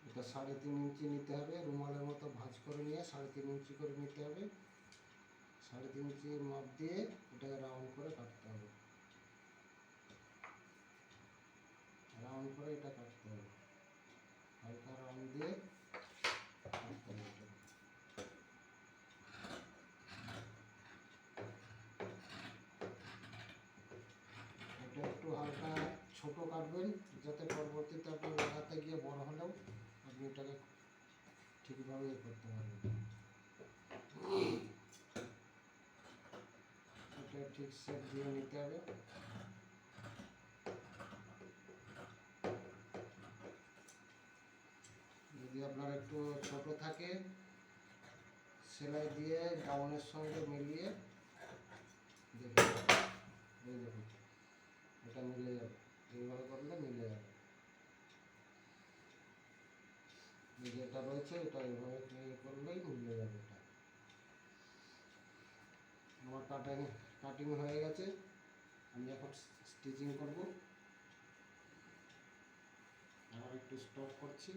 এটা 3.5 ইঞ্চি নিতে হবে, রুমালের মতো ভাঁজ করে নিয়ে 3.5 ইঞ্চি করে নিতে হবে। 3.5 ইঞ্চি মাপ দিয়ে এটাকে রাউন্ড করে কাটতে হবে, রাউন্ড করে এটা কাটতে হবে, হালকা রাউন্ড দিয়ে কাটতে হবে। এটা একটু হালকা ছোট কাটবেন, যাতে পরবর্তীতে আপনি লাগাতে গিয়ে বড় হলেও আপনি এটাকে ঠিকভাবে করতে পারবেন। এটা ঠিক শেপ দিয়ে নিতে হবে। যদি আপনার একটু ছোট থাকে, সেলাই দিয়ে গাউনের সঙ্গে মিলিয়ে দেখুন, এই দেখুন এটা মিলে যাবে, এইভাবে করলে মিলে যাবে। যেটা রয়েছে এটা এইভাবে করলেই মিলে যাবে। এটা আমার কাটিং হয়ে গেছে, আমি এখন স্টিচিং করব। আবার একটু স্টপ করছি।